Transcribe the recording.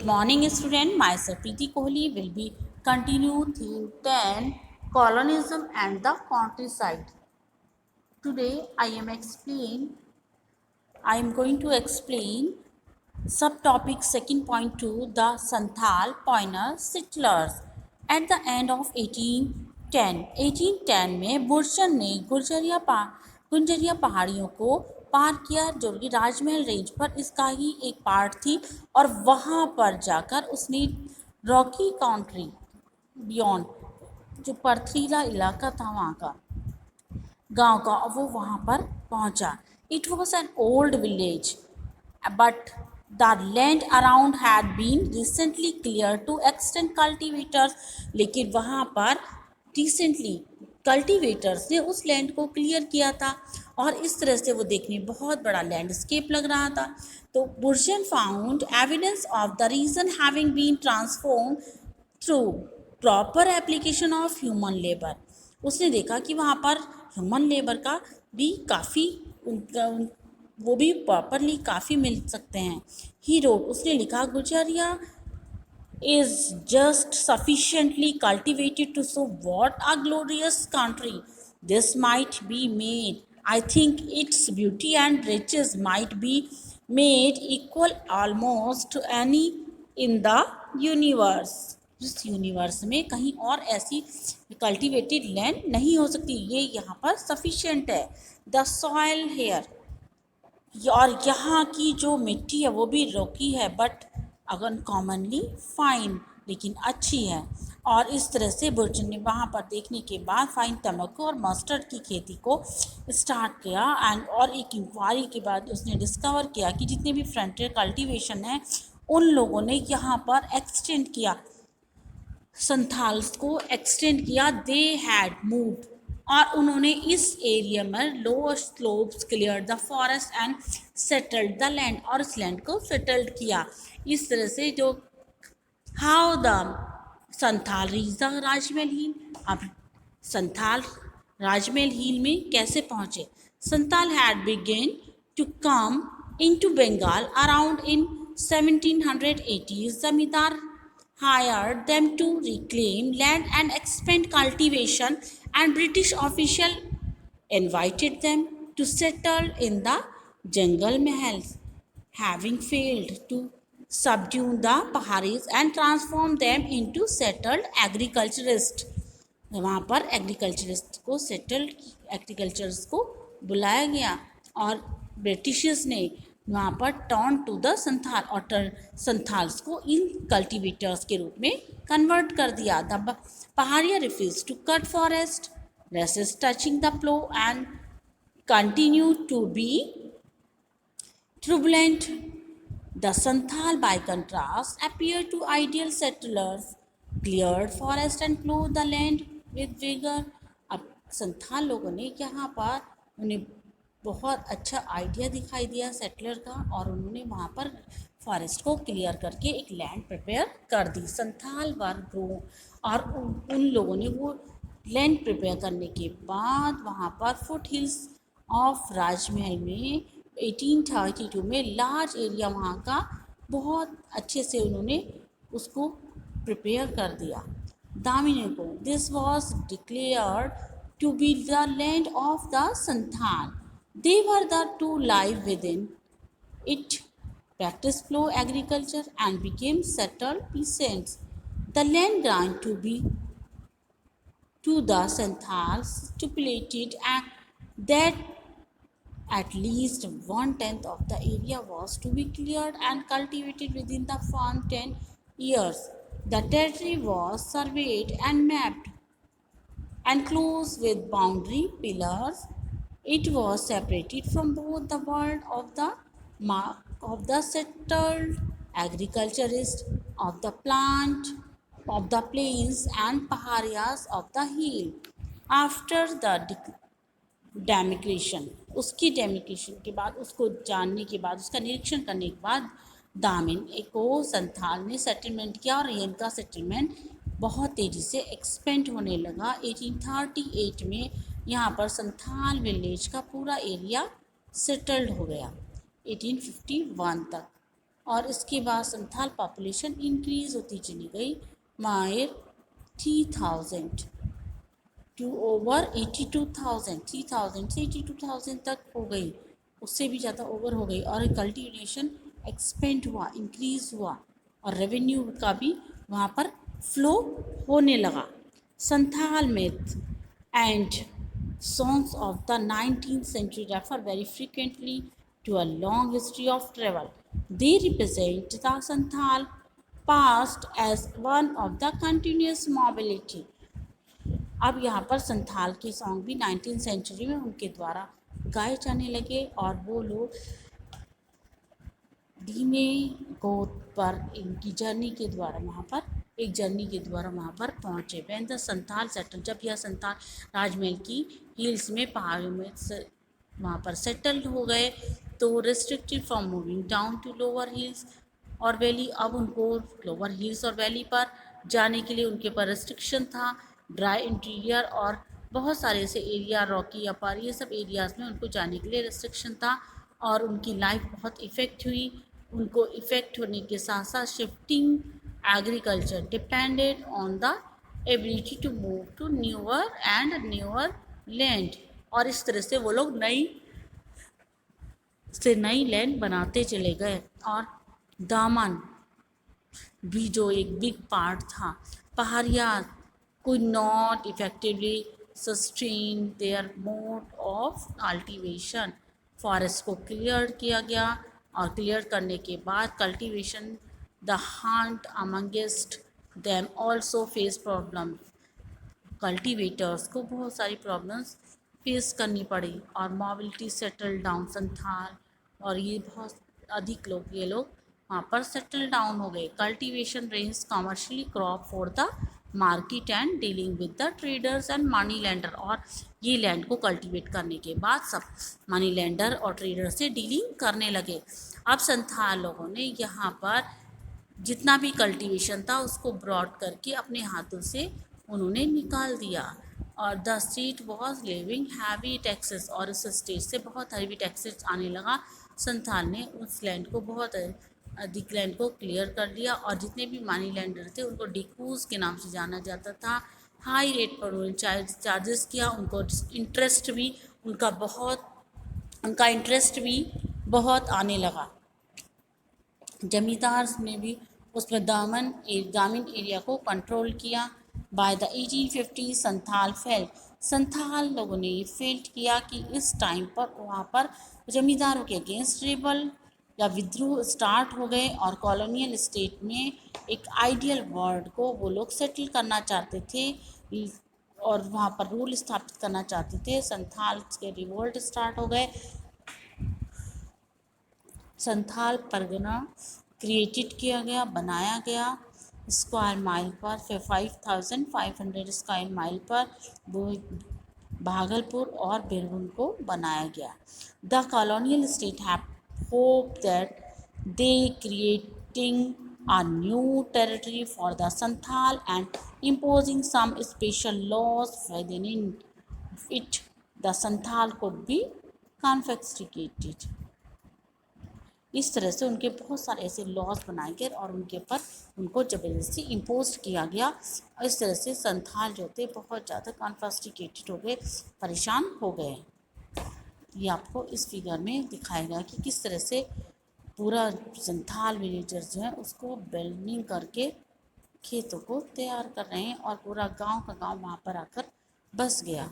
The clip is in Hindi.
Good morning, student. Myself Preeti Kohli will be continue theme 10 Colonialism and the Countryside. Today I am going to explain subtopic 2.2 the Santhal Pioneer Settlers. At the end of 1810 में बुर्शन ने गुंजरिया पहाड़ियों को पार किया जो कि राजमहल रेंज पर इसका ही एक पार्ट थी और वहाँ पर जाकर उसने रॉकी काउंट्री बियॉन्ड जो पथरीला इलाका था वहाँ का गांव का वो वहाँ पर पहुँचा. It was an old village but the land around had been recently cleared to extend cultivators. लेकिन वहाँ पर recently कल्टीवेटर्स ने उस लैंड को क्लियर किया था और इस तरह से वो देखने बहुत बड़ा लैंडस्केप लग रहा था. तो Buchanan found evidence of the region having been transform through proper application of human labour. उसने देखा कि वहाँ पर ह्यूमन लेबर का भी काफ़ी वो भी प्रॉपरली काफ़ी मिल सकते हैं. ही रोड उसने लिखा गुजरिया is just sufficiently cultivated to show what a glorious country this might be made. I think its beauty and riches might be made equal almost to any in the universe. इस यूनिवर्स में कहीं और ऐसी कल्टिवेटेड लैंड नहीं हो सकती. ये यहाँ पर सफिशिएंट है. द सॉइल हेयर और यहाँ की जो मिट्टी है वो भी रॉकी है बट अगर कॉमनली फाइन लेकिन अच्छी है. और इस तरह से बुर्जन ने वहाँ पर देखने के बाद फाइन तंबाकू और मस्टर्ड की खेती को स्टार्ट किया एंड और एक इंक्वायरी के बाद उसने डिस्कवर किया कि जितने भी फ्रंटियर कल्टीवेशन है उन लोगों ने यहाँ पर एक्सटेंड किया संथाल्स को एक्सटेंड किया. दे हैड मूव्ड और उन्होंने इस एरिया में low slopes clear the forest and settled the land और इस लैंड को सेटल्ड किया. इस तरह से जो how the Santhal reach the Rajmahal hill. अब संथाल राजमहल हिल में कैसे पहुँचे. Santhal had begun to come into Bengal around in 1780s. Zamindar hired them to reclaim land and expand cultivation, and British officials invited them to settle in the jungle mahals. Having failed to subdue the Paharis and transform them into settled agriculturists, वहाँ पर एग्रीकल्चरिस्ट को एग्रीकल्चर्स को बुलाया गया और ब्रिटिशर्स ने वहाँ पर टर्न टू द संथाल और संथाल्स को इन कल्टीवेटर्स के रूप में कन्वर्ट कर दिया. The Paharia refuse to cut forest resist touching the plough and continue to be turbulent. The Santhal by contrast appear to ideal settlers, cleared forest and plowed the land with vigor. अब संथाल लोगों ने यहाँ पर उन्हें बहुत अच्छा आइडिया दिखाई दिया सेटलर का और उन्होंने वहाँ पर फॉरेस्ट को क्लियर करके एक लैंड प्रिपेयर कर दी. संथाल वर ग्रो और उन लोगों ने वो लैंड प्रिपेयर करने के बाद वहाँ पर फुट हिल्स ऑफ राजमहल में 1832 में लार्ज एरिया वहाँ का बहुत अच्छे से उन्होंने उसको प्रिपेयर कर दिया. Daminikoh this was declared to be the land of the Santhal. They were the to live within it, practiced slow agriculture and became settled peasants. The land grant to be to the Santhals stipulated that at least 1/10 of the area was to be cleared and cultivated within the firm 10 years. The territory was surveyed and mapped and closed with boundary pillars. It was separated from both the world of the settled agriculturists of the plains and paharias of the hill. After the डेमिग्रेशन उसकी डेमिग्रेशन के बाद उसको जानने के बाद उसका निरीक्षण करने के बाद दामिन को संथाल ने सेटलमेंट किया और इनका सेटलमेंट बहुत तेज़ी से एक्सपेंड होने लगा. 1838 में यहाँ पर संथाल विलेज का पूरा एरिया सेटल्ड हो गया 1851 तक. और इसके बाद संथाल पॉपुलेशन इंक्रीज होती चली गई मायर 3000 टू ओवर 82,000, 3,000 से 82,000 तक हो गई, उससे भी ज़्यादा ओवर हो गई। और कल्टिवेशन एक्सपेंड हुआ, इंक्रीज हुआ, और रेवेन्यू का भी वहाँ पर फ्लो होने लगा। Santhal myth and songs of the 19th century refer very frequently to a long history of travel. They represent the Santhal past as one of the continuous mobility. अब यहाँ पर संथाल के सॉन्ग भी 19th सेंचुरी में उनके द्वारा गाए जाने लगे, और वो लोग धीमे गोद पर इनकी जर्नी के द्वारा वहाँ पर पहुँचे। वैन द संथाल सेटल, जब यह संथाल राजमहल की हिल्स में, पहाड़ों में वहाँ पर सेटल्ड हो गए, तो restricted from moving down to lower hills और वैली। अब उनको लोअर हिल्स और वैली पर जाने के लिए उनके पर रिस्ट्रिक्शन था। ड्राई इंटीरियर और बहुत सारे ऐसे एरिया, रॉकी अपार, ये सब एरियाज़ में उनको जाने के लिए रिस्ट्रिक्शन था, और उनकी लाइफ बहुत इफ़ेक्ट हुई। उनको इफ़ेक्ट होने के साथ साथ shifting agriculture depended on the ability to move to newer land, और इस तरह से वो लोग नई लैंड बनाते चले गए। और दामन भी जो एक बिग पार्ट था, पहाड़ियाँ could not effectively sustain their mode of cultivation. Forest को क्लियर किया गया, और क्लियर करने के बाद cultivation the Hunt amongst them also face problem. Cultivators को बहुत सारी प्रॉब्लम्स फेस करनी पड़ी, और मोबिलिटी सेटल डाउन संथाल, और ये बहुत अधिक लोग, ये लोग वहाँ पर सेटल डाउन हो गए। Cultivation range commercially crop for the market and dealing with the traders and money lender, और ये लैंड को कल्टीवेट करने के बाद सब मनी लेंडर और ट्रेडर से डीलिंग करने लगे। अब संथाल लोगों ने यहाँ पर जितना भी कल्टीवेशन था उसको ब्रॉड करके अपने हाथों से उन्होंने निकाल दिया, और the state was living heavy taxes, और उस स्टेट से बहुत हैवी टैक्सेस आने लगा। संथाल ने उस लैंड को, बहुत अधिक लैंड को क्लियर कर दिया, और जितने भी मनी लैंडर थे उनको डिकूज के नाम से जाना जाता था। हाई रेट पर उन्होंने चार्जेस किया, उनको उनका इंटरेस्ट भी बहुत आने लगा। जमींदार ने भी उसमें ग्रामीण एरिया को कंट्रोल किया। By the 1850 Santhal fail, Santhal लोगों ने ये फेल्ट किया कि इस टाइम पर वहाँ पर जमींदारों के अगेंस्ट रेबल या विद्रोह स्टार्ट हो गए, और कॉलोनियल स्टेट में एक आइडियल वर्ल्ड को वो लोग सेटल करना चाहते थे, और वहाँ पर रूल स्थापित करना चाहते थे। संथाल के रिवोल्ट स्टार्ट हो गए। संथाल परगना क्रिएटेड किया गया, बनाया गया। स्क्वायर माइल पर 5,500 स्क्वायर माइल पर वो भागलपुर और बीरभूम को बनाया गया। The colonial state have hope that they creating a new territory for the Santhal and imposing some special laws within it. The Santhal could be confiscated. इस तरह से उनके बहुत सारे ऐसे लॉज बनाए गए, और उनके ऊपर उनको ज़बरदस्ती इम्पोज किया गया। इस तरह से संथाल जो थे बहुत ज़्यादा कॉन्फिस्केटेड हो गए, परेशान हो गए। ये आपको इस फिगर में दिखाया गया कि किस तरह से पूरा संथाल विलेजर्स जो है उसको बिल्डिंग करके खेतों को तैयार कर रहे हैं, और पूरा गांव का गांव वहाँ पर आकर बस गया।